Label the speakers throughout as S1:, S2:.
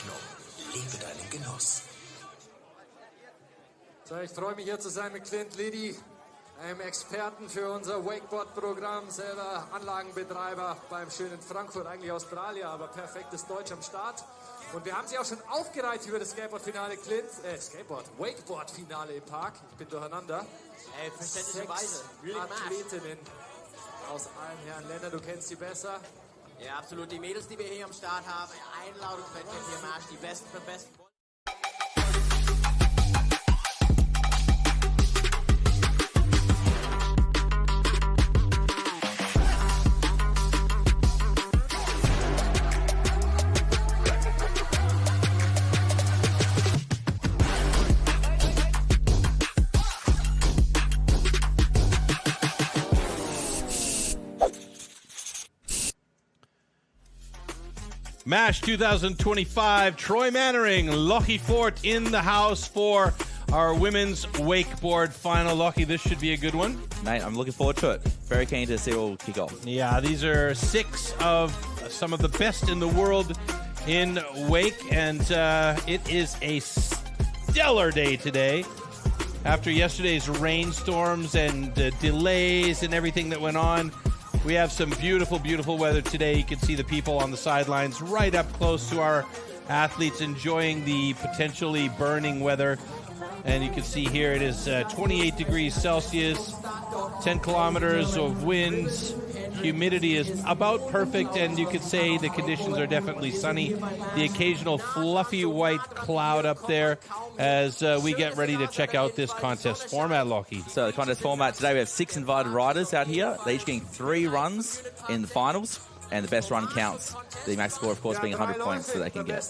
S1: Begegnung. Liebe deinen Genuss.
S2: So, ich freue mich hier zu sein mit Clint Liddy, einem Experten für unser Wakeboard-Programm, selber Anlagenbetreiber beim schönen Frankfurt, eigentlich Australier, aber perfektes Deutsch am Start. Und wir haben sie auch schon aufgereiht über das Skateboard-Finale, Clint. Wakeboard-Finale im Park. Ich bin durcheinander.
S3: Verständlicherweise.
S2: 6 Athletinnen aus allen Herren Ländern. Du kennst sie besser.
S3: Ja, absolut. Die Mädels, die wir hier am Start haben, Einladungswettbewerb hier im Marsch, die Besten von Besten.
S4: MASH 2025, Troy Mannering, Lockie Fort in the house for our women's wakeboard final. Lockie, this should be a good one.
S5: Mate, I'm looking forward to it. Very keen to see it all kick off.
S4: Yeah, these are 6 of some of the best in the world in wake, and it is a stellar day today. After yesterday's rainstorms and delays and everything that went on, we have some beautiful, beautiful weather today. You can see the people on the sidelines right up close to our athletes enjoying the potentially burning weather. And you can see here it is 28 degrees Celsius, 10 kilometers of winds. Humidity is about perfect, and you could say the conditions are definitely sunny. The occasional fluffy white cloud up there as we get ready to check out this contest format, Lockie.
S5: So the contest format today, we have 6 invited riders out here. They're each getting 3 runs in the finals, and the best run counts. The max score, of course, being 100 points that they can get.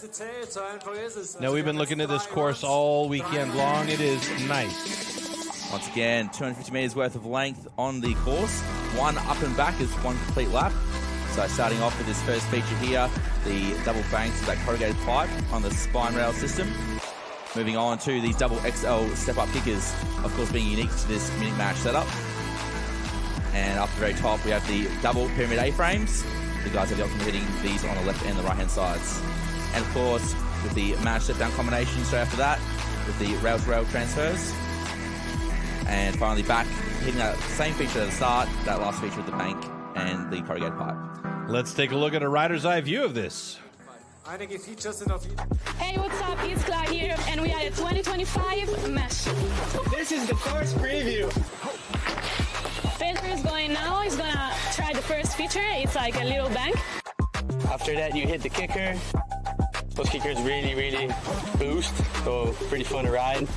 S4: Now, we've been looking at this course all weekend long. It is nice.
S5: Once again, 250 meters worth of length on the course. 1 up and back is 1 complete lap. So starting off with this first feature here, the double banks with that corrugated pipe on the spine rail system. Moving on to these double XL step-up kickers, of course being unique to this Munich MASH setup. And up the very top, we have the double pyramid A-frames. The guys have the option of hitting these on the left and the right-hand sides. And of course, with the MASH step-down combination straight after that, with the rail-to-rail transfers. And finally back, hitting that same feature at the start, that last feature with the bank and the corrugated pipe.
S4: Let's take a look at a rider's eye view of this.
S6: Hey, what's up? It's Claudia here, and we are at 2025 MASH.
S7: This is the first preview.
S6: Pedro is going now. He's gonna try the first feature. It's like a little bank.
S7: After that, you hit the kicker. Those kickers really boost, so pretty fun to ride.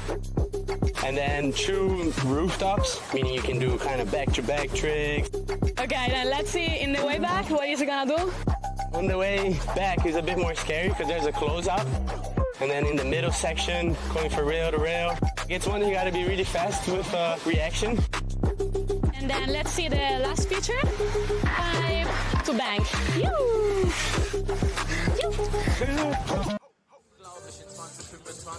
S7: And then 2 rooftops, meaning you can do kind of back-to-back tricks.
S6: Okay, then let's see in the way back, what is he gonna do?
S7: On the way back is a bit more scary because there's a closeout. And then in the middle section, going for rail to rail. It's one that you gotta be really fast with reaction.
S6: And then let's see the last feature. Pipe to bank. Yoo! Yoo!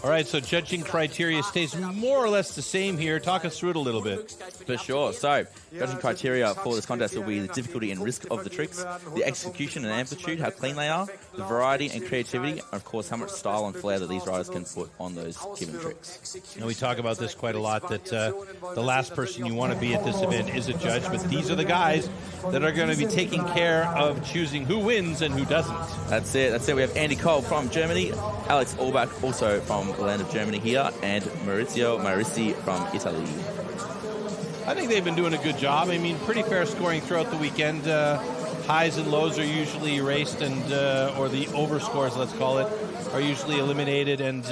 S4: All right, so judging criteria stays more or less the same here. Talk us through it a little bit.
S5: For sure. So, judging criteria for this contest will be the difficulty and risk of the tricks, the execution and amplitude, how clean they are, the variety and creativity, and of course, how much style and flair that these riders can put on those given tricks.
S4: And we talk about this quite a lot, that the last person you want to be at this event is a judge, but these are the guys that are going to be taking care of choosing who wins and who doesn't.
S5: That's it. That's it. We have Andy Cole from Germany, Alex Albach also from the land of Germany here, and Maurizio Marissi from Italy.
S4: I think they've been doing a good job. I mean, pretty fair scoring throughout the weekend. Highs and lows are usually erased, and or the overscores, let's call it, are usually eliminated. And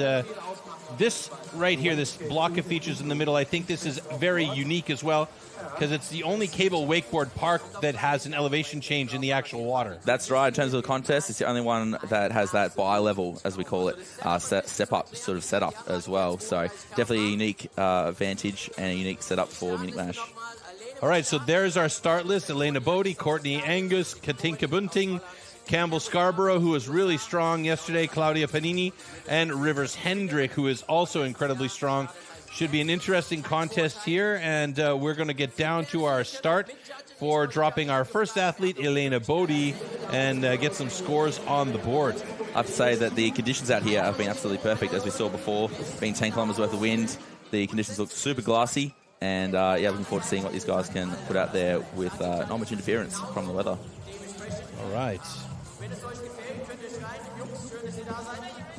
S4: this right here, this block of features in the middle, I think this is very unique as well, because it's the only cable wakeboard park that has an elevation change in the actual water.
S5: That's right. In terms of the contest, it's the only one that has that bi-level, as we call it, step-up sort of setup as well. So definitely a unique advantage and a unique setup for Munich MASH.
S4: All right, so there's our start list. Elena Bodi, Courtney Angus, Katinka Buiting, Campbell Scarborough, who was really strong yesterday, Claudia Pagnini, and Rivers Hedrick, who is also incredibly strong. Should be an interesting contest here, and we're going to get down to our start for dropping our first athlete, Elena Bodi, and get some scores on the board.
S5: I have to say that the conditions out here have been absolutely perfect, as we saw before. Being 10 kilometres worth of wind, the conditions look super glassy. And, yeah, looking forward to seeing what these guys can put out there with not much interference from the weather.
S4: All right.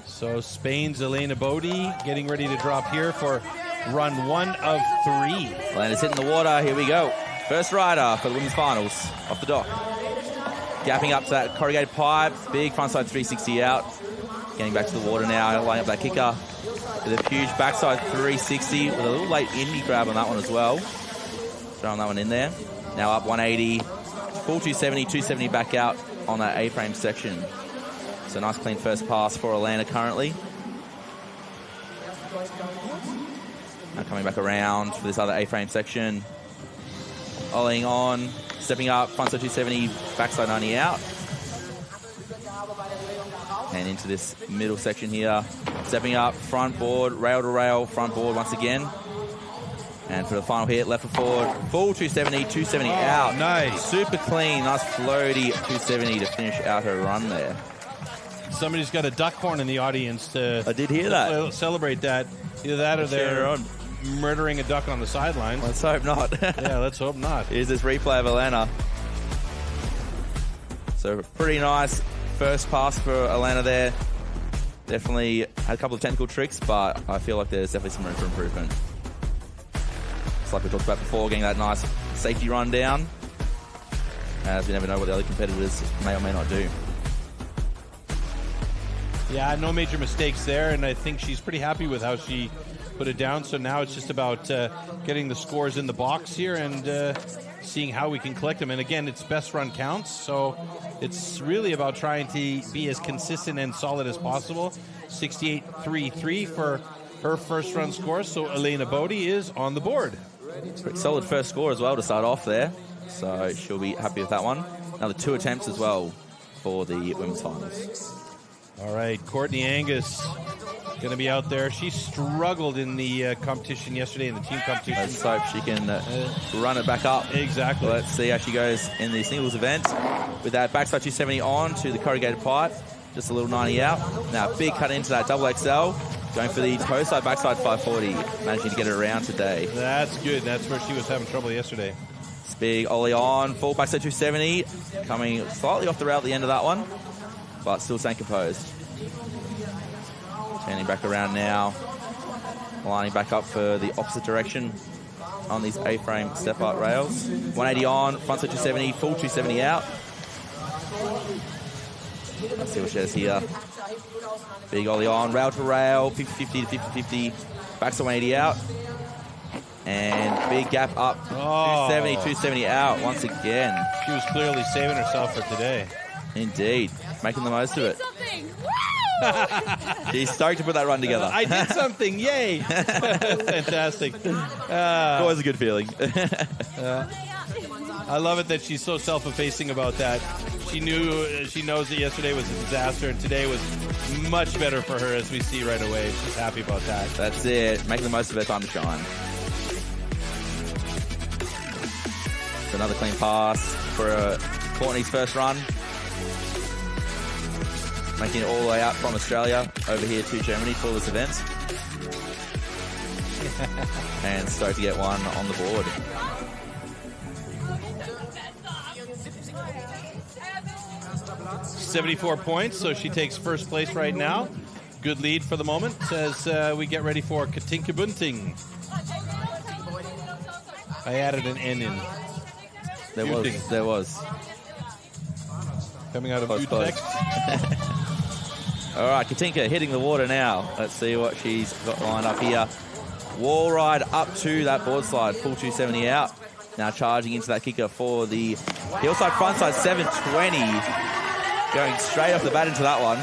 S4: So Spain's Elena Bodi getting ready to drop here for run 1 of 3.
S5: Elena's hitting the water. Here we go. First rider for the women's finals off the dock. Gapping up to that corrugated pipe. Big frontside 360 out. Getting back to the water now. Lining up that kicker with a huge backside 360 with a little late indie grab on that one as well. Throwing that one in there. Now up 180. Full 270, 270 back out on that A-frame section. So nice clean first pass for Elena currently. Now coming back around for this other A-frame section. Ollieing on, stepping up, frontside 270, backside 90 out. And into this middle section here. Stepping up, front board, rail to rail, front board once again. And for the final hit, left foot forward, full 270, 270 out.
S4: Nice.
S5: Super clean, nice floaty 270 to finish out her run there.
S4: Somebody's got a duck horn in the audience to...
S5: I did hear that.
S4: Celebrate that. Either that or they're murdering a duck on the sidelines.
S5: Let's hope not.
S4: Yeah, let's hope not.
S5: Here's this replay of Elena. So pretty nice first pass for Elena there. Definitely had a couple of technical tricks, but I feel like there's definitely some room for improvement. It's like we talked about before, getting that nice safety run down, as we never know what the other competitors may or may not do.
S4: Yeah, no major mistakes there, and I think she's pretty happy with how she put it down. So now it's just about getting the scores in the box here and seeing how we can collect them. And again, it's best run counts, so it's really about trying to be as consistent and solid as possible. 68.33 for her first run score, so Elena Bodi is on the board.
S5: Pretty solid first score as well to start off there, so she'll be happy with that one. Another 2 attempts as well for the women's finals.
S4: All right, Courtney Angus going to be out there. She struggled in the competition yesterday, in the team competition.
S5: Let's hope she can run it back up.
S4: Exactly.
S5: Let's see how she goes in the singles event. With that backside 270 on to the corrugated pipe. Just a little 90 out. Now, big cut into that double XL. Going for the toe side, backside 540. Managing to get it around today.
S4: That's good. That's where she was having trouble yesterday.
S5: It's big ollie on. Full backside 270. Coming slightly off the rail at the end of that one, but still staying composed. Turning back around now. Lining back up for the opposite direction on these A-frame step-up rails. 180 on, frontside 270, full 270 out. Let's see what she has here. Big ollie on, rail to rail, 50-50 to 50-50. Backside 180 out. And big gap up, 270, 270 out once again.
S4: She was clearly saving herself for today.
S5: Indeed, making the most of it. She's stoked to put that run together.
S4: I did something, yay! Fantastic.
S5: Always a good feeling.
S4: I love it that she's so self-effacing about that. She knows that yesterday was a disaster, and today was much better for her, as we see right away. She's happy about that.
S5: That's it. Making the most of her time to shine. So another clean pass for Courtney's first run. Making it all the way out from Australia over here to Germany for this event. And stoked to get one on the board.
S4: $74 points, so she takes first place right now. Good lead for the moment as we get ready for Katinka Buiting. I added an N in.
S5: There was.
S4: Coming out of Utrecht.
S5: All right, Katinka hitting the water now. Let's see what she's got lined up here. Wall ride up to that board slide, full 270 out. Now charging into that kicker for the hillside frontside 720. Going straight off the bat into that one.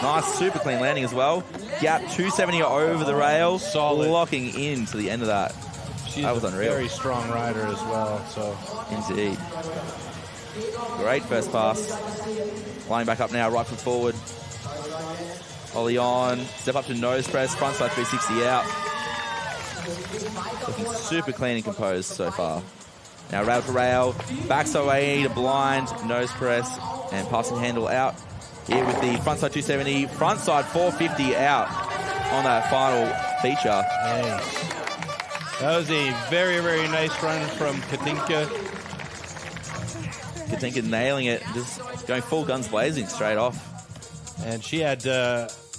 S5: Nice, super clean landing as well. Gap 270 over the rail.
S4: Solid.
S5: Locking into the end of that. That was unreal.
S4: Very strong rider as well. So
S5: indeed. Great first pass. Lining back up now, right foot forward. Ollie on, step up to nose press, frontside 360 out. Looking super clean and composed so far. Now rail to rail, backside 180 to blind, nose press, and passing handle out. here with the frontside 270, frontside 450 out on that final feature.
S4: Nice. That was a very, very nice run from Katinka.
S5: Katinka nailing it, just going full guns blazing straight off.
S4: And she had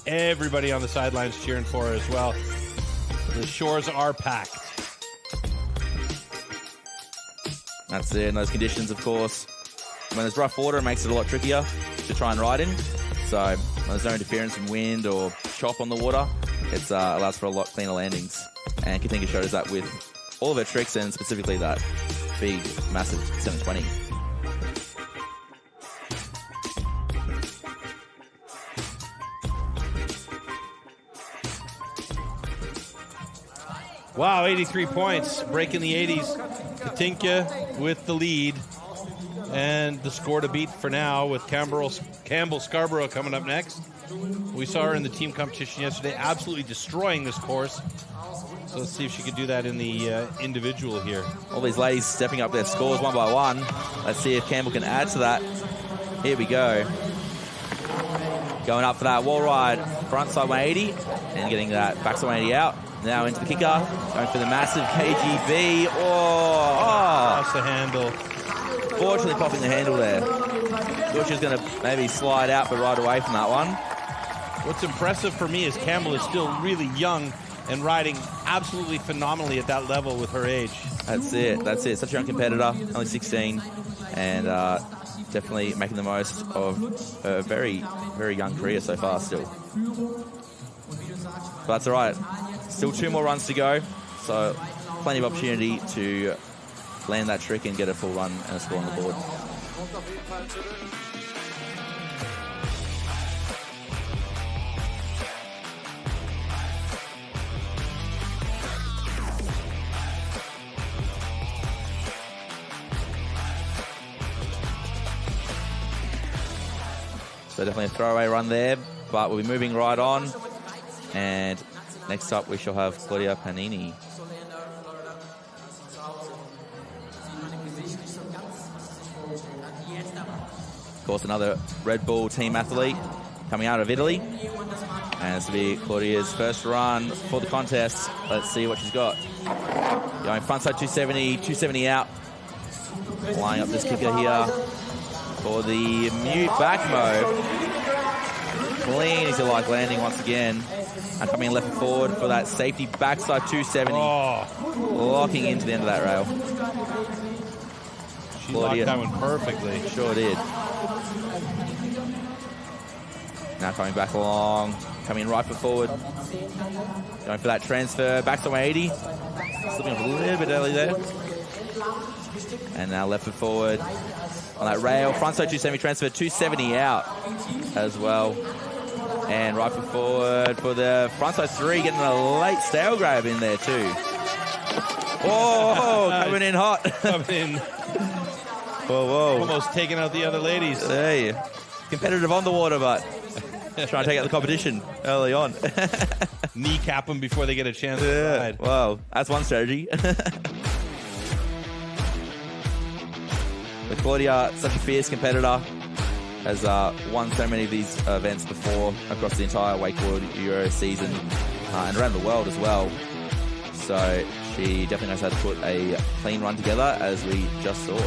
S4: everybody on the sidelines cheering for her as well. The shores are packed.
S5: That's it. In those conditions, of course, when there's rough water, it makes it a lot trickier to try and ride in. So when there's no interference from wind or chop on the water, it allows for a lot cleaner landings. And Katinka showed us that with all of her tricks, and specifically that big, massive 720.
S4: Wow, 83 points, breaking the 80s. Katinka with the lead. And the score to beat for now with Campbell Scarborough coming up next. We saw her in the team competition yesterday, absolutely destroying this course. So let's see if she can do that in the individual here.
S5: All these ladies stepping up their scores one by one. Let's see if Campbell can add to that. Here we go. Going up for that wall ride, frontside 180, and getting that backside 180 out. Now into the kicker, going for the massive KGB.
S4: Lost the handle.
S5: Fortunately popping the handle there. Thought she was going to maybe slide out, but right away from that one.
S4: What's impressive for me is Campbell is still really young and riding absolutely phenomenally at that level with her age.
S5: That's it. That's it. Such a young competitor, only 16, and definitely making the most of a very, very young career so far still. But that's all right. Still 2 more runs to go, so plenty of opportunity to land that trick and get a full run and a score on the board. So definitely a throwaway run there, but we'll be moving right on. And next up, we shall have Claudia Pagnini. Of course, another Red Bull team athlete coming out of Italy. And this will be Claudia's first run for the contest. Let's see what she's got. Going frontside 270, 270 out. Lining up this kicker here for the mute back mode. Clean as you like, landing once again. And coming left and forward for that safety backside 270. Locking into the end of that rail.
S4: She locked that one perfectly.
S5: Sure did. Now coming back along. Coming right foot forward. Going for that transfer. Backside 180. Slipping off a little bit early there. And now left foot forward on that rail. Frontside 270 transfer. 270 out as well. And right foot forward for the frontside 3, getting a late stale grab in there too. Whoa, coming in hot.
S4: Coming in.
S5: Whoa.
S4: Almost taking out the other ladies.
S5: Hey, competitive on the water, but trying to take out the competition early on.
S4: Kneecap them before they get a chance to ride.
S5: Wow, that's one strategy. But Claudia, such a fierce competitor. Has won so many of these events before across the entire wakeboard Euro season and around the world as well. So she definitely knows how to put a clean run together, as we just saw.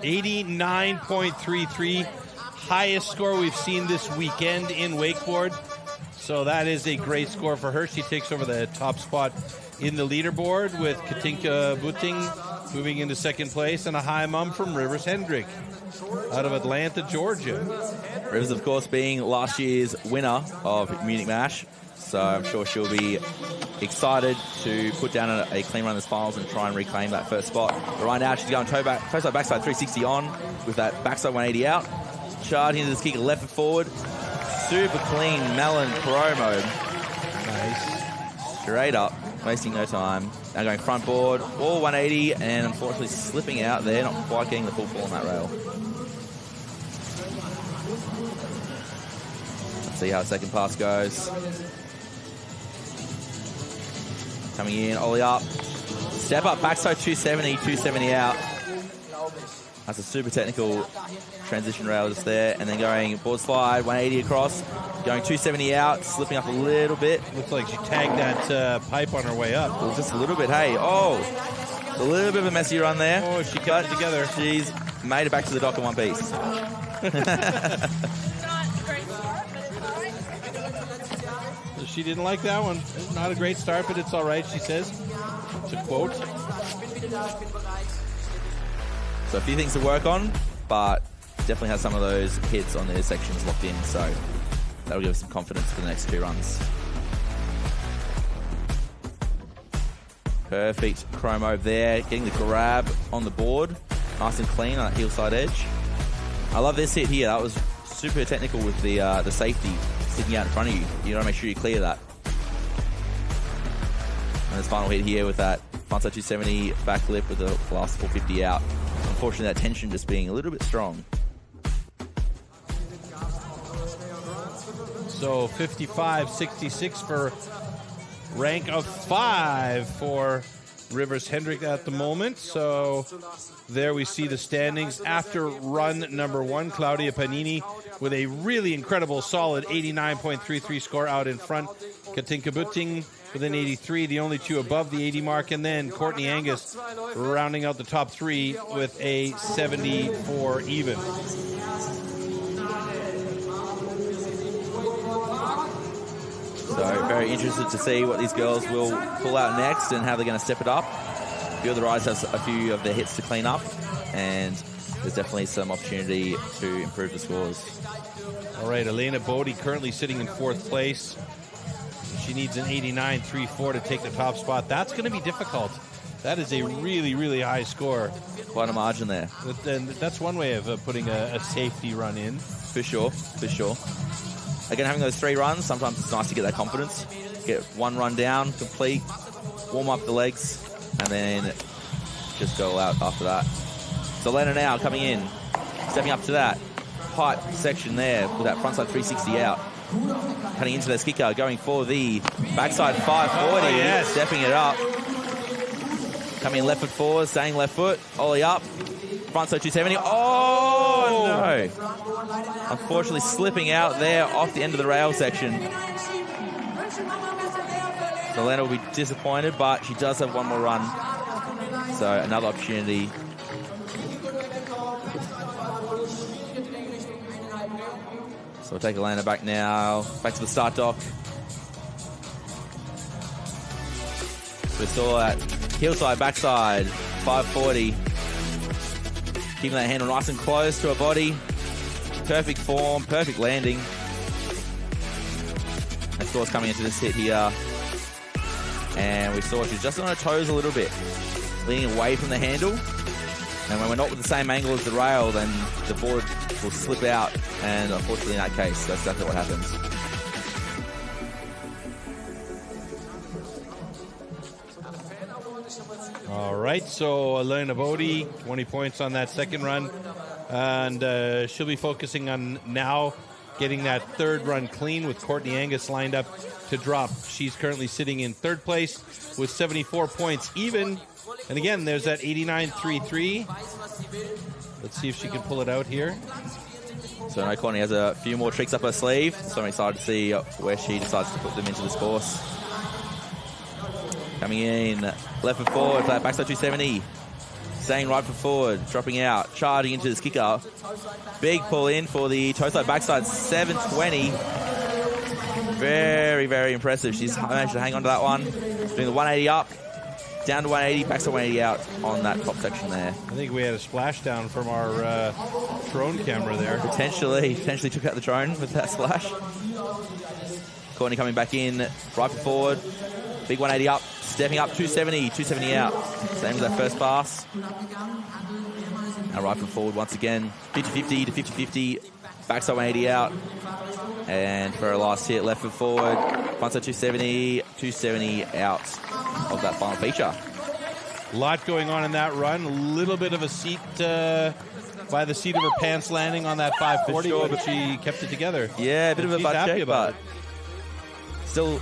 S4: $89.33, highest score we've seen this weekend in wakeboard. So that is a great score for her. She takes over the top spot in the leaderboard with Katinka Buiting moving into second place, and a high mum from Rivers Hedrick out of Atlanta, Georgia.
S5: Rivers, of course, being last year's winner of Munich MASH, so I'm sure she'll be excited to put down a clean run in this finals and try and reclaim that first spot. But right now, she's going toe side, backside 360 on with that backside 180 out. Charging into this kick left and forward. Super clean melon pro mode.
S4: Nice.
S5: Straight up. Wasting no time. Now going front board, all 180, and unfortunately slipping out there, not quite getting the full fall on that rail. Let's see how second pass goes. Coming in, ollie up, Step up, backside 270, 270 out. That's a super technical transition rail just there. And then going board slide, 180 across. Going 270 out, slipping up a little bit.
S4: Looks like she tagged that pipe on her way up.
S5: Well, just a little bit, hey. Oh, a little bit of a messy run there.
S4: Oh, she got it together.
S5: She's made it back to the dock in one piece.
S4: So she didn't like that one. Not a great start, but it's all right, she says. It's a quote.
S5: So a few things to work on, but definitely has some of those hits on their sections locked in, so that'll give us some confidence for the next 2 runs. Perfect chrome over there, getting the grab on the board. Nice and clean on that heel side edge. I love this hit here. That was super technical with the safety sticking out in front of you. You gotta make sure you clear that. And this final hit here with that frontside 270 back lip with the last 450 out. Unfortunately, that tension just being a little bit strong.
S4: So 55-66 for rank of 5 for Rivers Hedrick at the moment. So there we see the standings after run number 1. Claudia Pagnini with a really incredible solid 89.33 score out in front. Katinka Buiting with an 83, the only 2 above the 80 mark. And then Courtney Angus rounding out the top 3 with a 74 even.
S5: So very interested to see what these girls will pull out next and how they're going to step it up. A few of the riders have a few of their hits to clean up, and there's definitely some opportunity to improve the scores.
S4: All right, Elena Bodi currently sitting in 4th place. She needs an 89.34 to take the top spot. That's going to be difficult. That is a really, really high score.
S5: Quite a margin there.
S4: And that's one way of putting a safety run in.
S5: For sure, for sure. Again, having those 3 runs, sometimes it's nice to get that confidence. Get 1 run down, complete, warm up the legs, and then just go out after that. So Elena now coming in, stepping up to that pipe section there with that frontside 360 out. Cutting into the kicker, going for the backside 540,
S4: yes.
S5: Stepping it up. Coming left foot forward, staying left foot, ollie up. Frontside 270. Oh, no. Unfortunately, slipping out there off the end of the rail section. So Elena will be disappointed, but she does have 1 more run. So another opportunity. So we'll take Elena back now. Back to the start dock. So we saw that hillside, backside, 540. Keeping that handle nice and close to her body. Perfect form, perfect landing. And scores coming into this hit here. And we saw she's just on her toes a little bit. Leaning away from the handle. And when we're not with the same angle as the rail, then the board will slip out. And unfortunately in that case, that's exactly what happens.
S4: All right, so Elena Bodi, 20 points on that second run. And she'll be focusing on now getting that 3rd run clean with Courtney Angus lined up to drop. She's currently sitting in 3rd place with 74 points even. And again, there's that 89.33. Let's see if she can pull it out here.
S5: So I know Courtney has a few more tricks up her sleeve, so I'm excited to see where she decides to put them into this course. Coming in, left foot forward, flat backside 270. Staying right foot forward, dropping out, charging into this kicker. Big pull in for the toe side backside 720. Very, very impressive. She's managed to hang on to that one. Doing the 180 up, down to 180, backside 180 out on that top section there.
S4: I think we had a splashdown from our drone camera there.
S5: Potentially took out the drone with that splash. Courtney coming back in, right foot forward. Big 180 up, stepping up, 270 out. Same as that first pass. Now right foot forward once again, 50-50 to 50-50. Backside 180 out. And for our last hit, left foot forward. Frontside 270 out of that final feature.
S4: A lot going on in that run. A little bit of a seat by the seat of her pants landing on that 540, sure, but she kept it together.
S5: Yeah, a bit of a butt check, but still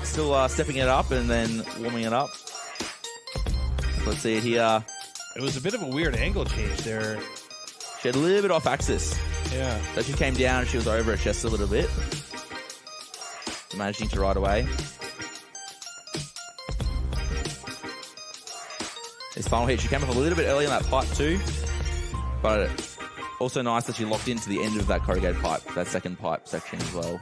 S5: stepping it up and then warming it up. Let's see it here.
S4: It was a bit of a weird angle change there.
S5: She had a little bit off axis.
S4: Yeah.
S5: So she came down and she was over her chest a little bit. Managing to ride away. This final hit, she came up a little bit early on that pipe too. But also nice that she locked into the end of that corrugated pipe, that second pipe section as well.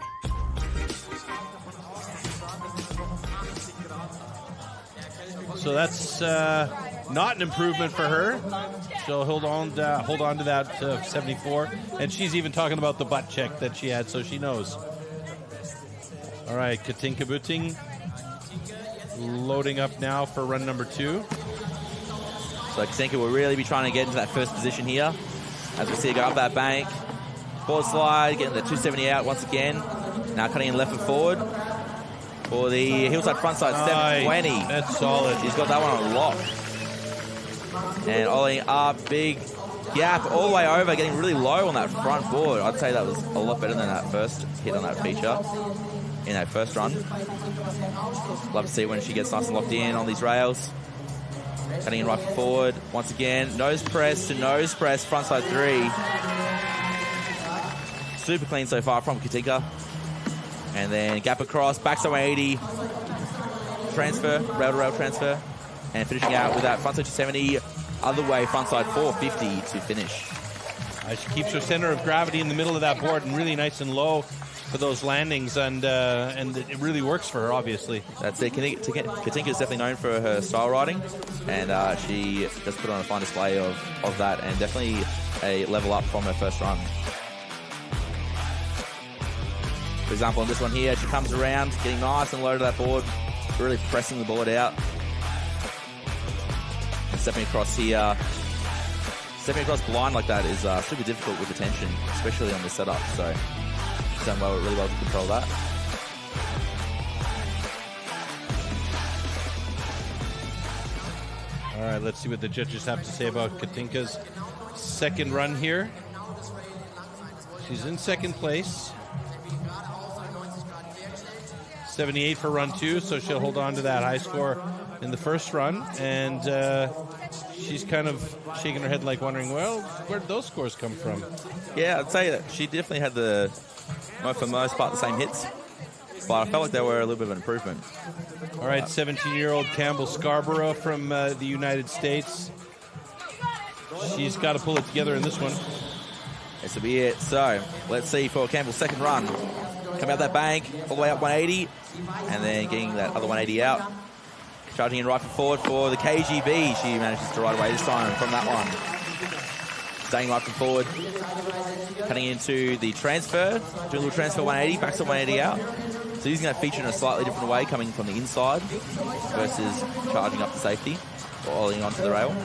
S4: So that's not an improvement for her. She'll hold on to that 74. And she's even talking about the butt check that she had, so she knows. All right, Katinka Buiting loading up now for run number 2.
S5: So Katinka will really be trying to get into that first position here. As we see her go up that bank. Board slide, getting the 270 out once again. Now cutting in left and forward. For the hillside frontside 720.
S4: That's solid.
S5: She's got that one on lock. And ollie up, big gap all the way over, getting really low on that front board. I'd say that was a lot better than that first hit on that feature in that first run. Love to see when she gets nice and locked in on these rails. Cutting in right forward. Once again, nose press to nose press, frontside 3. Super clean so far from Katinka. And then gap across, backside 180, transfer, rail to rail transfer, and finishing out with that frontside 270, other way frontside 450 to finish.
S4: She keeps her center of gravity in the middle of that board and really nice and low for those landings, and it really works for her, obviously.
S5: That's it. Katinka is definitely known for her style riding, and she does put on a fine display of that, and definitely a level up from her first run. For example, on this one here, she comes around, getting nice and low to that board, really pressing the board out. And stepping across here, stepping across blind like that is super difficult with the tension, especially on the setup. So she's done really well to control that.
S4: All right, let's see what the judges have to say about Katinka's second run here. She's in second place. 78 for run 2, so she'll hold on to that high score in the first run. And she's kind of shaking her head like wondering, well, where did those scores come from?
S5: Yeah, I'd say that she definitely had for the most part, the same hits. But I felt like they were a little bit of an improvement.
S4: All right, 17-year-old Campbell Scarborough from the United States. She's got to pull it together in this one.
S5: This will be it. So let's see for Campbell's second run. Coming out that bank, all the way up 180, and then getting that other 180 out. Charging in right forward for the KGB. She manages to ride away this time from that one. Staying right forward. Cutting into the transfer. Doing a little transfer 180, back to 180 out. So using that feature in a slightly different way, coming from the inside versus charging up to safety or ollieing onto the rail.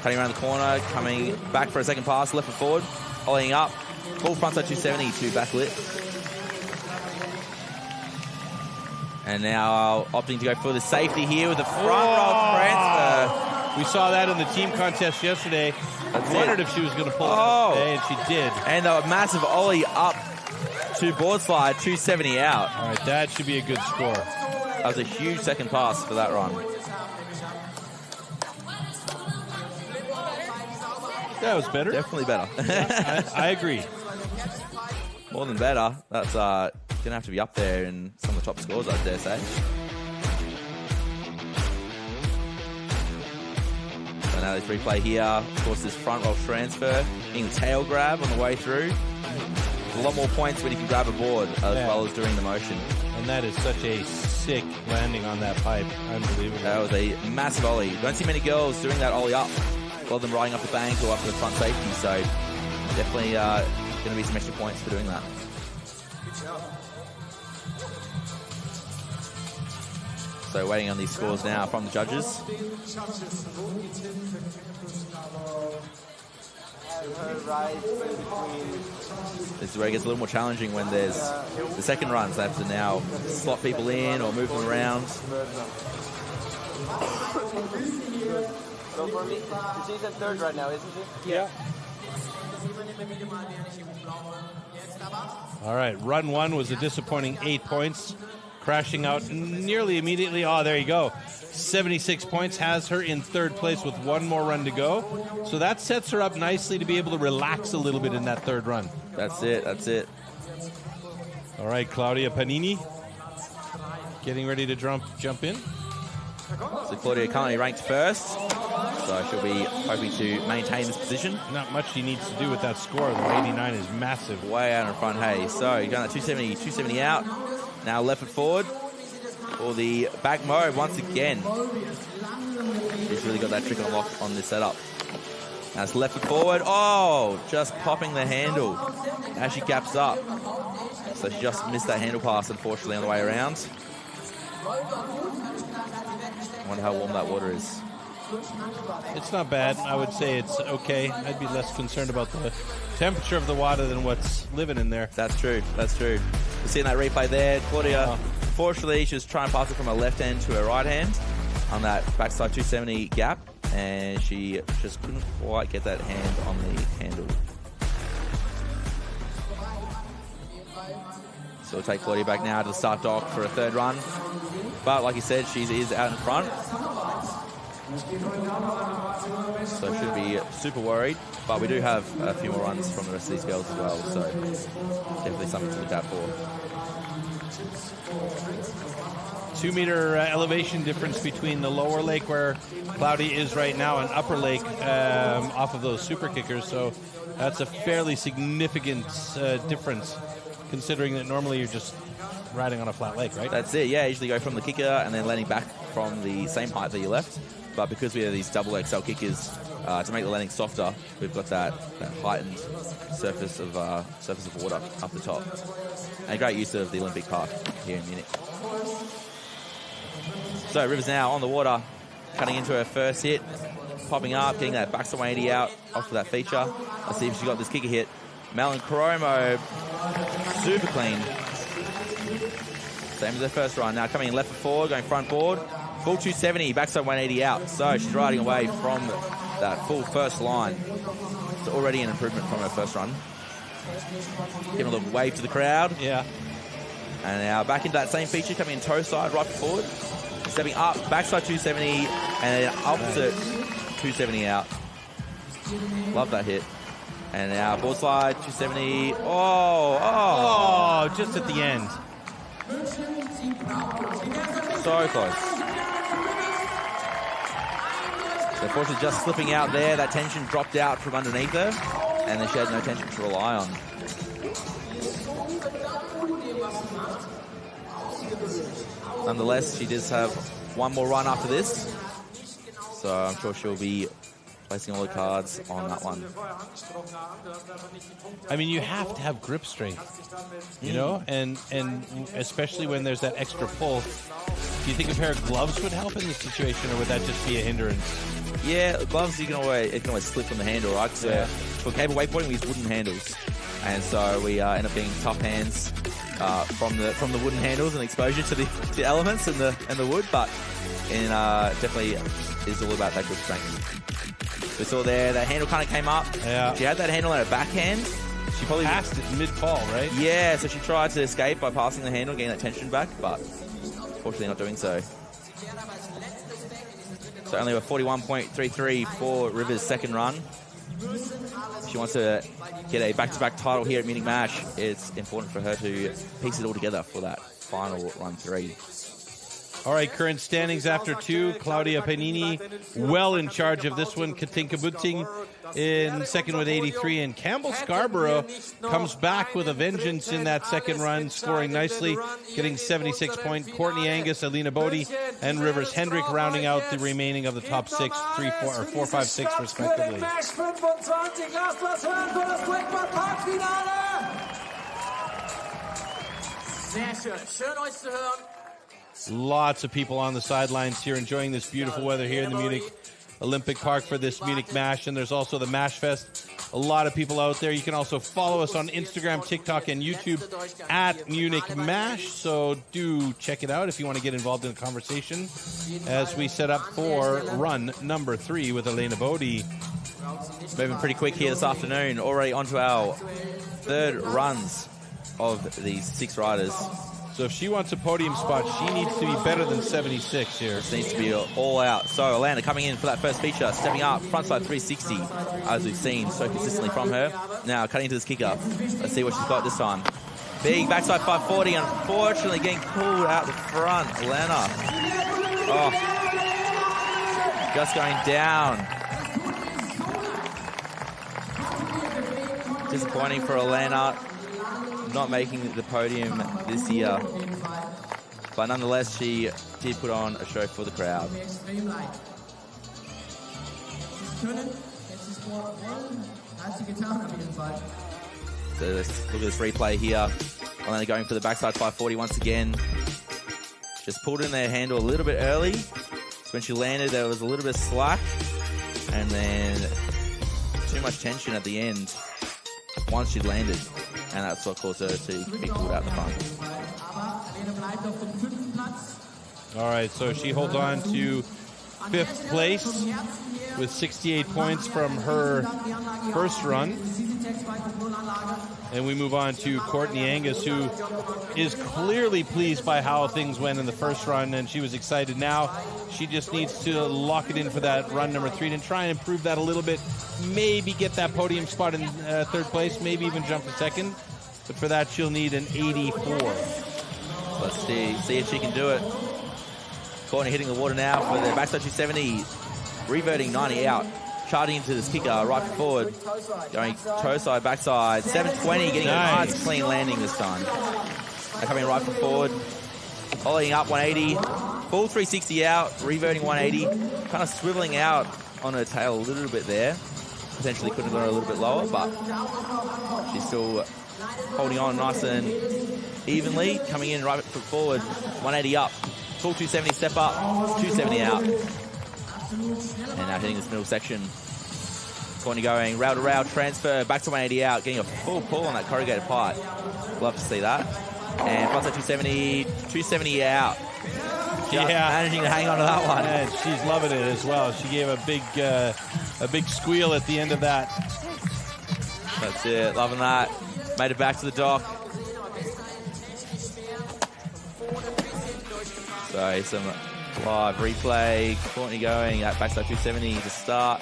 S5: Cutting around the corner, coming back for a second pass, left and forward. Ollieing up. Full frontside 270 to backlit. And now opting to go for the safety here with the front roll transfer.
S4: We saw that in the team contest yesterday. I wondered if she was going to pull it today, and she did.
S5: And a massive ollie up to board slide, 270 out.
S4: All right, that should be a good score.
S5: That was a huge second pass for that run.
S4: That was better.
S5: Definitely better.
S4: I agree.
S5: More than better. That's going to have to be up there in some of the top scores, I dare say. So now this replay here. Of course, this front roll transfer, being the tail grab on the way through. There's a lot more points when you can grab a board as well as doing the motion.
S4: And that is such a sick landing on that pipe. Unbelievable.
S5: That was a massive ollie. Don't see many girls doing that ollie up. A lot of them riding up the bank or up to the front safety. So definitely going to be some extra points for doing that. So waiting on these scores now from the judges. This is where it gets a little more challenging when there's the second runs. They have to now slot people in or move them around.
S7: So for me, she's in third right now, isn't she?
S4: Yeah. All right, run 1 was a disappointing 8 points. crashing out nearly immediately. Oh, there you go. 76 points has her in third place with one more run to go. So that sets her up nicely to be able to relax a little bit in that third run.
S5: That's it. That's it.
S4: All right, Claudia Pagnini getting ready to jump in.
S5: So Claudia currently ranked first, so she'll be hoping to maintain this position.
S4: Not much she needs to do with that score, though. 89 is massive.
S5: Way out in front, hey. So you're going at 270 out. Now left foot forward for the back mode once again. She's really got that trick on lock on this setup. Now it's left foot forward. Oh, just popping the handle as she gaps up. So she just missed that handle pass, unfortunately, on the way around. I wonder how warm that water is.
S4: It's not bad. I would say it's okay. I'd be less concerned about the temperature of the water than what's living in there.
S5: That's true. That's true. We're seeing that replay there. Claudia, unfortunately, she was trying to pass it from her left hand to her right hand on that backside 270 gap, and she just couldn't quite get that hand on the handle. So we'll take Claudia back now to the start dock for a third run. But like you said, she is out in front. So should be super worried. But we do have a few more runs from the rest of these girls as well. So definitely something to look out for.
S4: 2 meter elevation difference between the lower lake where Claudia is right now and upper lake off of those super kickers. So that's a fairly significant difference, considering that normally you're just riding on a flat lake, right?
S5: That's it, yeah. Usually go from the kicker and then landing back from the same height that you left. But because we have these double XL kickers, to make the landing softer, we've got that heightened surface of water up the top. And a great use of the Olympic Park here in Munich. So Rivers now on the water, cutting into her first hit, popping up, getting that backside 180 out off of that feature. Let's see if she got this kicker hit. Melon Chromo, super clean. Same as her first run. Now coming in left foot forward, going front board. Full 270, backside 180 out. So she's riding away from that full first line. It's already an improvement from her first run. Giving a little wave to the crowd.
S4: Yeah.
S5: And now back into that same feature, coming in toe side, right foot forward. Stepping up, backside 270, and then opposite 270 out. Love that hit. And now board slide, 270. Oh,
S4: just at the end.
S5: So close. So unfortunately just slipping out there. That tension dropped out from underneath her, and then she had no tension to rely on. Nonetheless, she does have one more run after this, so I'm sure she'll be placing all the cards on that one.
S4: I mean, you have to have grip strength, you know, and especially when there's that extra pull. Do you think a pair of gloves would help in this situation, or would that just be a hindrance?
S5: Yeah, gloves, it can always slip from the handle, right? So for cable wakeboarding, we use wooden handles, and so we end up getting tough hands from the wooden handles and exposure to the elements and the wood. But definitely is all about that grip strength. We saw there that handle kind of came up.
S4: Yeah.
S5: She had that handle on her backhand. She probably
S4: passed it mid-fall, right?
S5: Yeah, so she tried to escape by passing the handle, getting that tension back, but unfortunately not doing so. So only a 41.33 for Rivers' second run. She wants to get a back-to-back title here at Munich Mash. It's important for her to piece it all together for that final run 3.
S4: All right, current standings after 2. Claudia Pagnini well in charge of this one. Katinka Buiting in second with 83. And Campbell Scarborough comes back with a vengeance in that second run, scoring nicely, getting 76 points. Courtney Angus, Elena Bodi, and Rivers Hedrick rounding out the remaining of the top 6, 3, 4, or 4, 5, 6 respectively. Lots of people on the sidelines here enjoying this beautiful weather here in the Munich Olympic Park for this Munich Mash. And there's also the Mash Fest. A lot of people out there. You can also follow us on Instagram, TikTok, and YouTube at Munich Mash. So do check it out if you want to get involved in the conversation as we set up for run number 3 with Elena Bodi.
S5: Moving pretty quick here this afternoon. Already onto our third runs of these 6 riders.
S4: So if she wants a podium spot, she needs to be better than 76 here.
S5: This needs to be all out. So Elena coming in for that first feature, stepping up, frontside 360, as we've seen so consistently from her. Now cutting into this kicker. Let's see what she's got this time. Big backside 540, unfortunately getting pulled out the front. Elena. Oh. Just going down. Disappointing for Elena. Not making the podium this year. But nonetheless, she did put on a show for the crowd. So let's look at this replay here. Elena going for the backside 540 once again. Just pulled in their handle a little bit early. So when she landed, there was a little bit of slack. And then too much tension at the end once she'd landed. And that's what caused her to be pulled out the front.
S4: All right, so she holds on to 5th place with 68 points from her first run. And we move on to Courtney Angus, who is clearly pleased by how things went in the first run, and she was excited now. She just needs to lock it in for that run number 3 and try and improve that a little bit. Maybe get that podium spot in 3rd place, maybe even jump to 2nd. But for that, she'll need an 84.
S5: Let's see if she can do it. Courtney hitting the water now for the backside 270. Reverting 90 out. Charging into this kicker, right forward. Going toe side, backside. 720, getting a nice clean landing this time. They're coming right forward. Ollieing up 180. Full 360 out, reverting 180. Kind of swiveling out on her tail a little bit there. Potentially could have gone a little bit lower, but she's still holding on nice and evenly. Coming in right foot forward. 180 up. Full 270 step up. 270 out. And now hitting this middle section. Courtney going rail to rail, transfer, back to 180 out, getting a full pull on that corrugated pipe. Love to see that. And frontside 270, 270 out. Just managing to hang on to that one.
S4: And she's loving it as well. She gave a big squeal at the end of that.
S5: That's it, loving that. Made it back to the dock. So some live replay. Courtney going at backside 270 to start.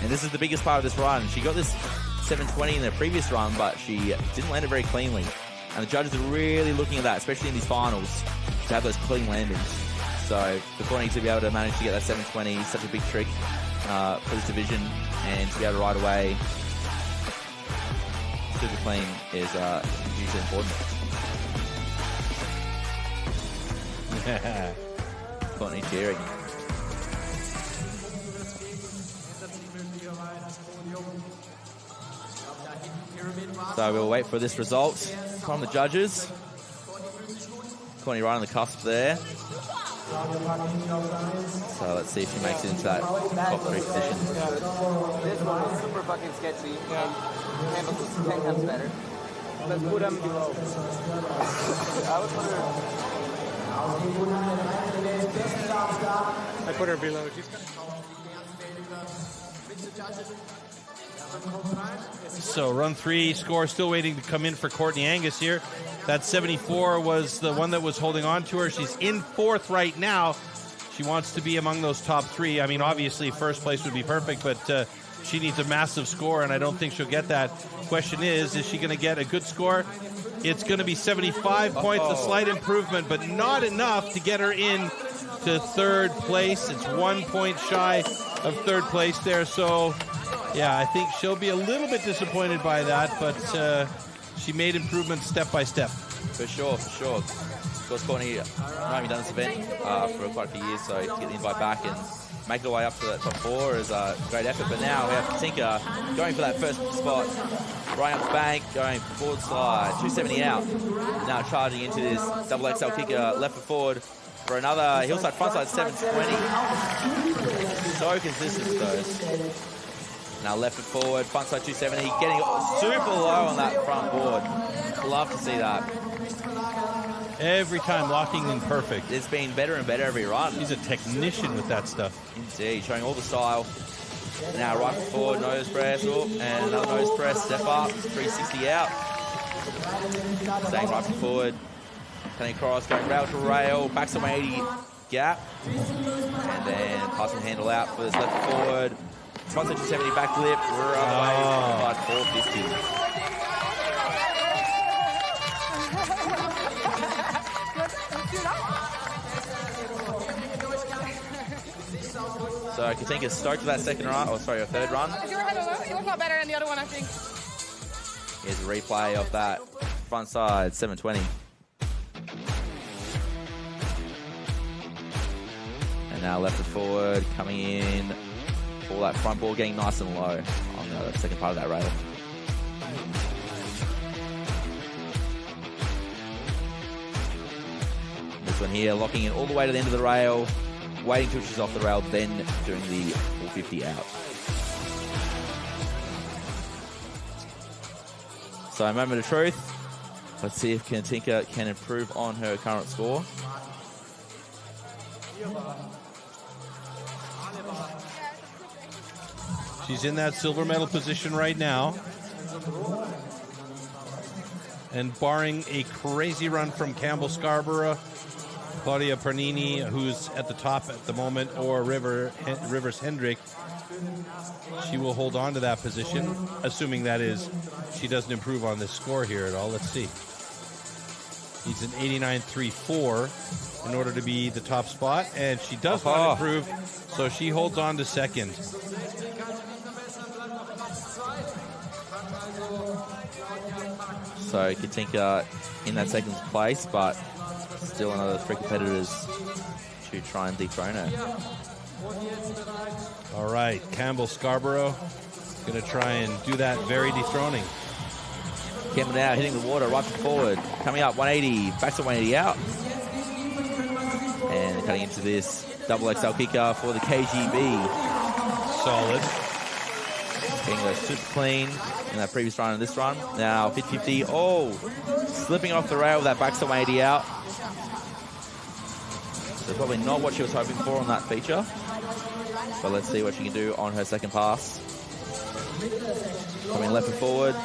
S5: And this is the biggest part of this run. She got this 720 in the previous run, but she didn't land it very cleanly. And the judges are really looking at that, especially in these finals, to have those clean landings. So for Courtney to be able to manage to get that 720 is such a big trick for this division, and to be able to ride away super clean is hugely important. Courtney cheering. So we'll wait for this result from the judges. Courtney right on the cusp there. So let's see if she makes it into that top 3 position.
S8: This one is super fucking sketchy, and Campbell's is 10 times better. Let's put him below. I would put her...
S9: I put her below.
S4: So run 3 score still waiting to come in for Courtney Angus here. That 74 was the one that was holding on to her. She's in 4th right now. She wants to be among those top 3. I mean, obviously, first place would be perfect, but she needs a massive score, and I don't think she'll get that. Question is she going to get a good score? It's going to be 75 points, a slight improvement, but not enough to get her in to 3rd place. It's 1 point shy of 3rd place there. So, yeah, I think she'll be a little bit disappointed by that, but she made improvements step by step.
S5: For sure, for sure. Of course, Courtney having done this event for quite a few years, so to get the invite back and make her way up to that top 4 is a great effort. But now we have Katinka going for that first spot, right up the bank, going forward slide, 270 out. Now charging into this double XL kicker, left foot forward for another hillside frontside 720. So consistent with those. Now left foot forward, frontside 270, getting super low on that front board. Love to see that.
S4: Every time locking in perfect.
S5: It's been better and better every run.
S4: He's a technician with that stuff.
S5: Indeed, showing all the style. Now right foot forward, nose press, and another nose press, step up, 360 out. Staying right foot forward. Cutting across, going rail to rail, backs on 180 gap. And then passing the handle out for this left forward. Frontside 270 back lip. We're up by 450. So Katinka stoked for that second run, or sorry, a third run.
S10: You look a lot better in the other one, I think.
S5: Here's a replay of that front side, 720. And now left to forward, coming in for that front board, getting nice and low on the second part of that rail. This one here, locking in all the way to the end of the rail, waiting till she's off the rail, then doing the 450 out. So a moment of truth. Let's see if Katinka can improve on her current score.
S4: She's in that silver medal position right now. And barring a crazy run from Campbell Scarborough, Claudia Pagnini, who's at the top at the moment, or Rivers Hedrick, she will hold on to that position, assuming that is she doesn't improve on this score here at all. Let's see. Needs an 89.34 in order to be the top spot, and she does not improve, so she holds on to second.
S5: So Katinka in that second place, but still another three competitors to try and dethrone her.
S4: All right, Campbell Scarborough going to try and do that very dethroning.
S5: Campbell now hitting the water right forward, coming up 180, back to 180 out. And cutting into this double XL kicker for the KGB.
S4: Solid.
S5: Getting the super clean in that previous run and this run. Now 50-50. Oh, slipping off the rail with that back to 180 out. So probably not what she was hoping for on that feature. But let's see what she can do on her second pass. Coming left and forward.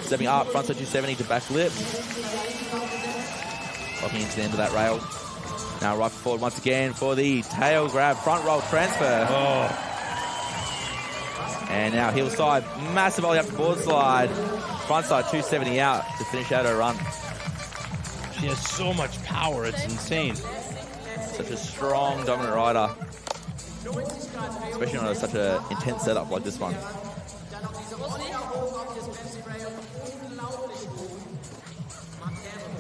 S5: Stepping up, frontside 270 to back lip. Locking into the end of that rail. Now right forward once again for the tail grab, front roll transfer.
S4: Oh.
S5: And now heel side, massive ollie up to board slide. Frontside 270 out to finish out her run.
S4: She has so much power, it's insane.
S5: Such a strong, dominant rider. Especially on such an intense setup like this one.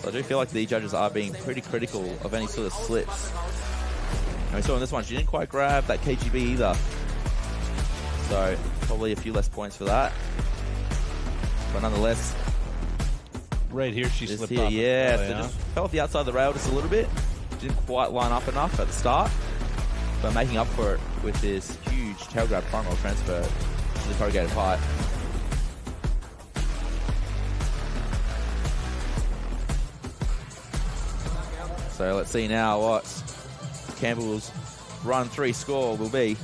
S5: So I do feel like the judges are being pretty critical of any sort of slips. And we saw in this one, she didn't quite grab that KGB either. So probably a few less points for that. But nonetheless.
S4: Right here, she slipped off.
S5: Yeah, so just fell off the outside of the rail just a little bit. Didn't quite line up enough at the start. But making up for it with this huge tail grab front roll transfer to the corrugated pipe. So let's see now what Campbell's run 3 score will be.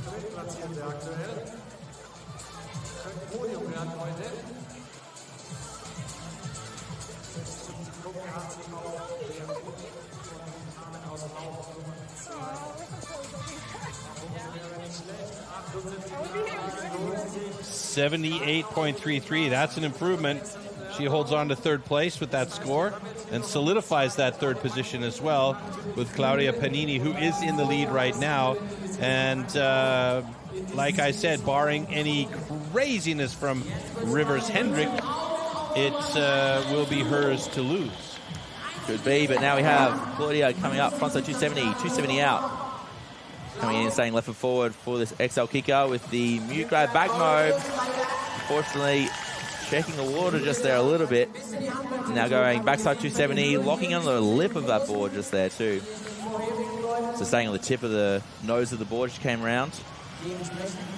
S4: .78.33. That's an improvement. She holds on to third place with that score and solidifies that third position as well with Claudia Pagnini, who is in the lead right now. And like I said, barring any craziness from Rivers Hedrick, it will be hers to lose.
S5: Could be, but now we have Claudia coming up, frontside 270 out. Coming in, staying left and forward for this XL kicker with the mute grab back mode. Unfortunately, checking the water just there a little bit. Now going backside 270, locking on the lip of that board just there too. So staying on the tip of the nose of the board, she came around.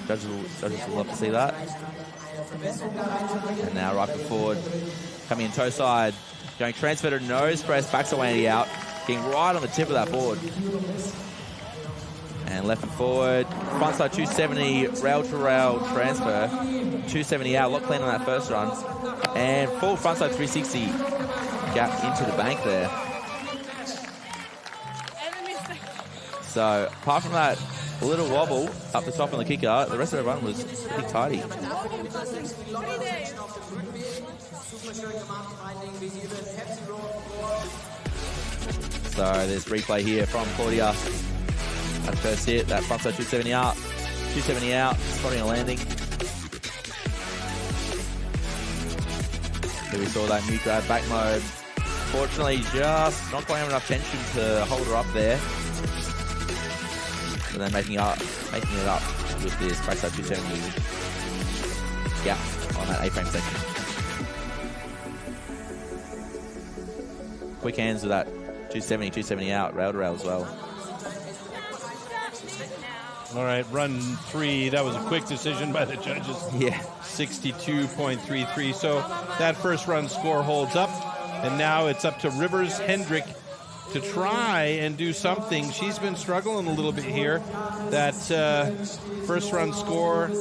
S5: Judges will love to see that. And now right forward, coming in toe side, going transfer to nose press, backside 180 out, getting right on the tip of that board. And left and forward, frontside 270, rail to rail transfer, 270 out, lock clean on that first run, and full frontside 360 gap into the bank there. So apart from that little wobble up the top on the kicker, the rest of the run was pretty tidy. So there's replay here from Claudia. That first hit, that front side 270 up, 270 out, spotting a landing. So we saw that new grab back mode. Fortunately, just not quite having enough tension to hold her up there. And then making it up with this backside 270 gap on that A-frame section. Quick hands with that 270, 270 out, rail to rail as well.
S4: All right, run 3. That was a quick decision by the judges.
S5: Yeah.
S4: 62.33. So that first run score holds up. And now it's up to Rivers Hedrick to try and do something. She's been struggling a little bit here. That first run score,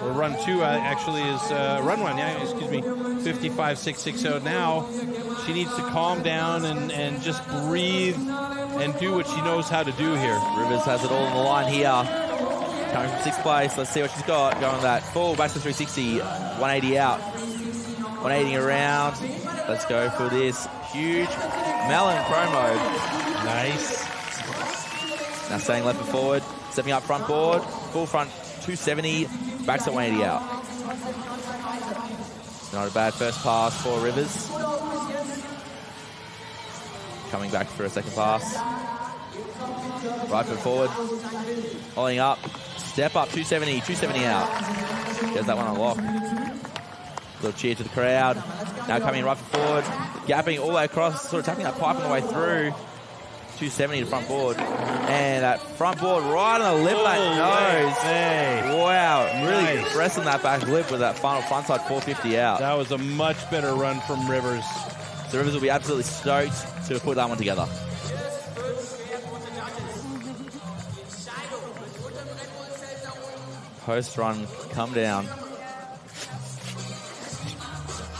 S4: or run 2 actually is run 1, yeah, excuse me, 55.660. So now she needs to calm down and just breathe and do what she knows how to do here.
S5: Rivers has it all on the line here. Coming from 6th place. Let's see what she's got. Going that full back to 360, 180 out. 180 around. Let's go for this huge melon promo.
S4: Nice.
S5: Now staying left and forward. Stepping up front board. Full front 270. Back to 180 out. Not a bad first pass for Rivers. Coming back for a second pass. Right foot forward. Holding up. Step up 270. 270 out. Gets that one unlocked. Little cheer to the crowd. Now coming right forward, gapping all the way across, sort of tapping that pipe on the way through. 270 to front board. And that front board right on the lip of that nose.
S4: Hey.
S5: Wow, really
S4: Nice.
S5: pressing that back lip with that final frontside 450 out.
S4: That was a much better run from Rivers.
S5: So Rivers will be absolutely stoked to put that one together. Post run, come down.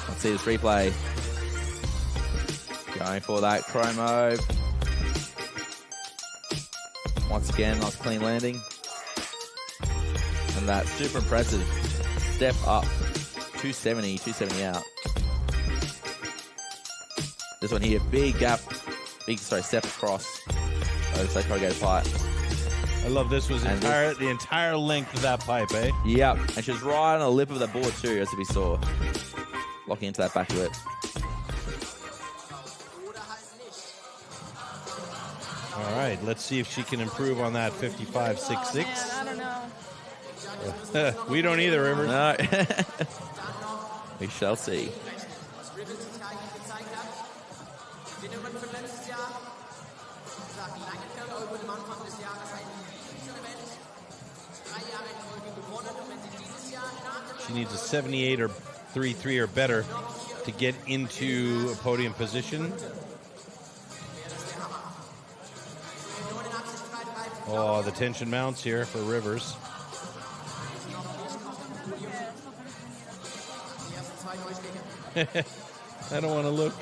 S5: Let's see this replay. Going for that chromo. Once again, nice clean landing. And that super impressive step up. 270, 270 out. This one here, big gap, step across over that corrugated pipe.
S4: I love this was the entire length of that pipe, eh?
S5: Yep, and she was right on the lip of the board too, as we saw. Locking into that back lip.
S4: All right, let's see if she can improve on that 55.66.
S10: I don't know.
S4: We don't either, Rivers.
S5: No. We shall see.
S4: She needs a 78 or 3.3 or better to get into a podium position. Oh, the tension mounts here for Rivers. I don't want to look.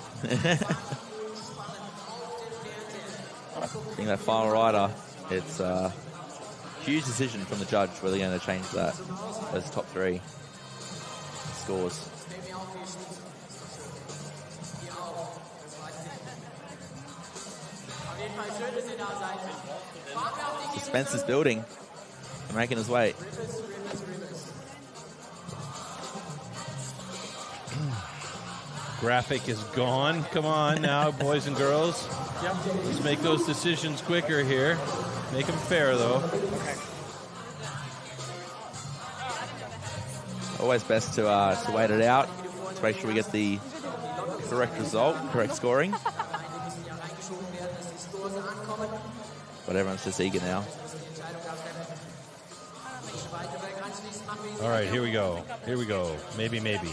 S5: Being that final rider, it's a huge decision from the judge whether they're going to change that. Those top 3 scores. Suspense is building and making his way.
S4: Graphic is gone. Come on now, boys and girls. Let's make those decisions quicker here. Make them fair, though.
S5: Always best to wait it out to make sure we get the correct result, correct scoring. But everyone's just eager now.
S4: All right, here we go. Here we go. Maybe, maybe.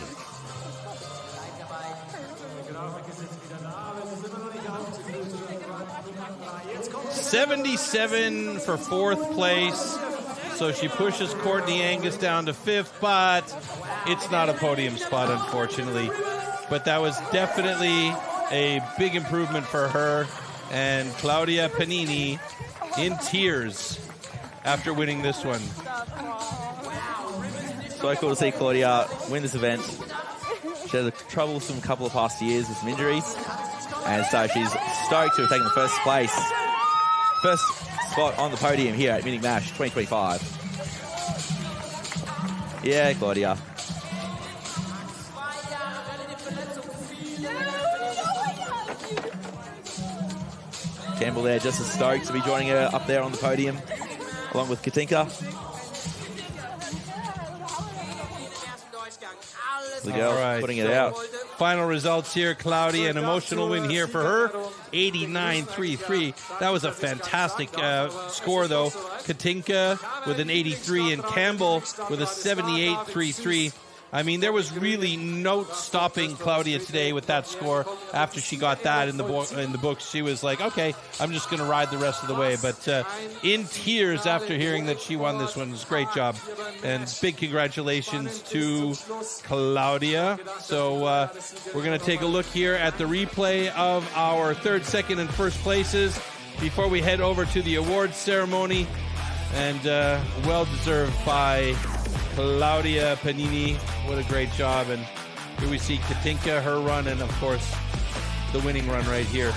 S4: $77 for 4th place. So she pushes Courtney Angus down to 5th, but it's not a podium spot, unfortunately. But that was definitely a big improvement for her. And Claudia Pagnini in tears after winning this one.
S5: So cool to see Claudia win this event. She had a troublesome couple of past years with some injuries. And so she's stoked to have taken the first place. First spot on the podium here at Munich Mash 2025. Yeah, Claudia. Campbell there just as stoked to be joining her up there on the podium, along with Katinka. The girl putting it out.
S4: Final results here. Claudia, an emotional win here for her. 89.33. That was a fantastic score, though. Katinka with an 83 and Campbell with a 78.33. I mean, there was really no stopping Claudia today with that score. After she got that in the books, she was like, okay, I'm just going to ride the rest of the way. But in tears after hearing that she won this one. It was a great job. And big congratulations to Claudia. So we're going to take a look here at the replay of our third, second, and first places before we head over to the awards ceremony. And well-deserved by Claudia Pagnini. What a great job. And here we see Katinka, her run, and of course the winning run right here.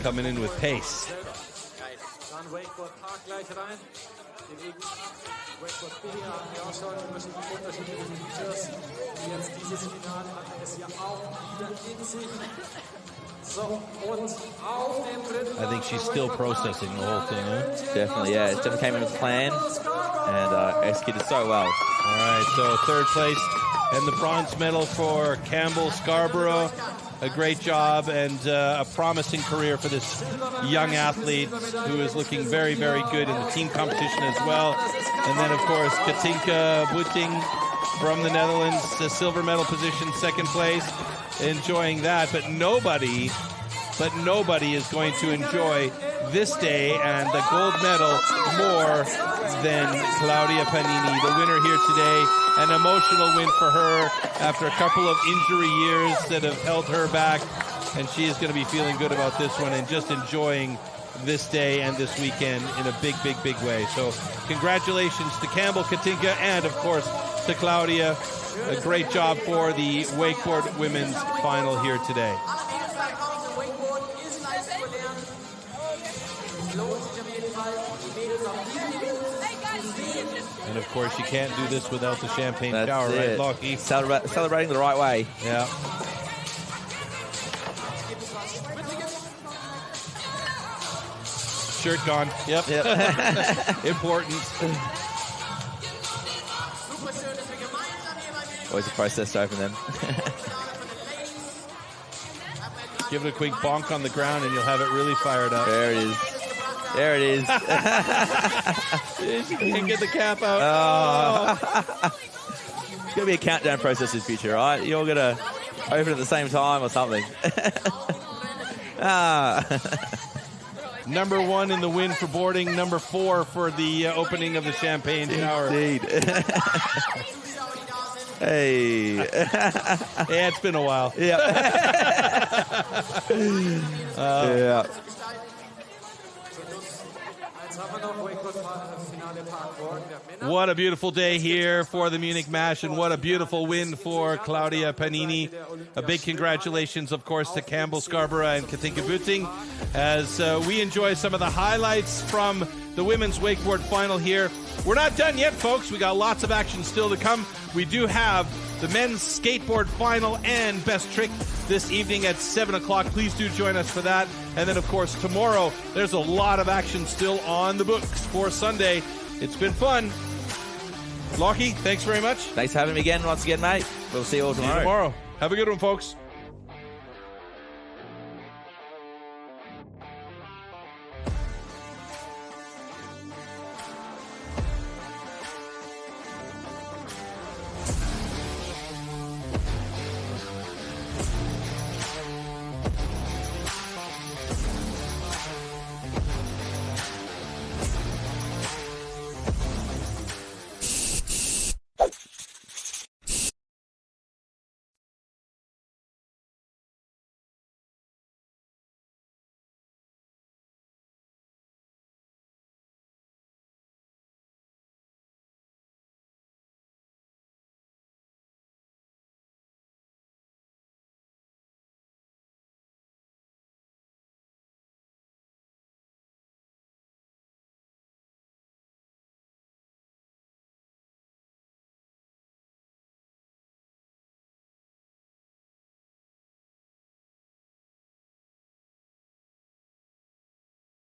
S4: Coming in with pace.
S2: Wakeboard Finale haben wir auch schon unterschiedliche Features. Jetzt dieses Finale hat es ja auch wieder in sich. So, und auf dem dritten
S4: I think she's still processing the whole thing, huh?
S5: Definitely, yeah. It definitely came in with a plan and executed so well.
S4: All right, so third place and the bronze medal for Campbell Scarborough. A great job and a promising career for this young athlete who is looking very, very good in the team competition as well. And then, of course, Katinka Buiting from the Netherlands, a silver medal position, second place, enjoying that. But nobody is going to enjoy this day and the gold medal more than Claudia Pagnini, the winner here today. An emotional win for her after a couple of injury years that have held her back. And she is going to be feeling good about this one and just enjoying this day and this weekend in a big, big, big way. So congratulations to Campbell, Katinka, and, of course, to Claudia. A great job for the Wakeboard Women's Final here today. And of course, you can't do this without the champagne shower, right, Lockie?
S5: Celebrating the right way.
S4: Yeah. Shirt gone. Yep. Important.
S5: Always a process to open them.
S4: Give it a quick bonk on the ground and you'll have it really fired up.
S5: There it is. There it is.
S4: You can get the cap out.
S5: Oh. It's going to be a countdown process in the future, right? You're going to open at the same time or something.
S4: Number 1 in the win for boarding. Number 4 for the opening of the champagne shower.
S5: Indeed. Hey.
S4: Yeah, it's been a while.
S5: Yeah. Yeah.
S4: What a beautiful day here for the Munich Mash, and what a beautiful win for Claudia Pagnini. A big congratulations, of course, to Campbell Scarborough and Katinka Buiting as we enjoy some of the highlights from the Women's Wakeboard Final here. We're not done yet, folks. We got lots of action still to come. We do have the Men's Skateboard Final and Best Trick this evening at 7 o'clock. Please do join us for that. And then, of course, tomorrow, there's a lot of action still on the books for Sunday. It's been fun. Lockie, thanks very much.
S5: Thanks for having me again once again, mate. We'll see you all tomorrow.
S4: Have a good one, folks.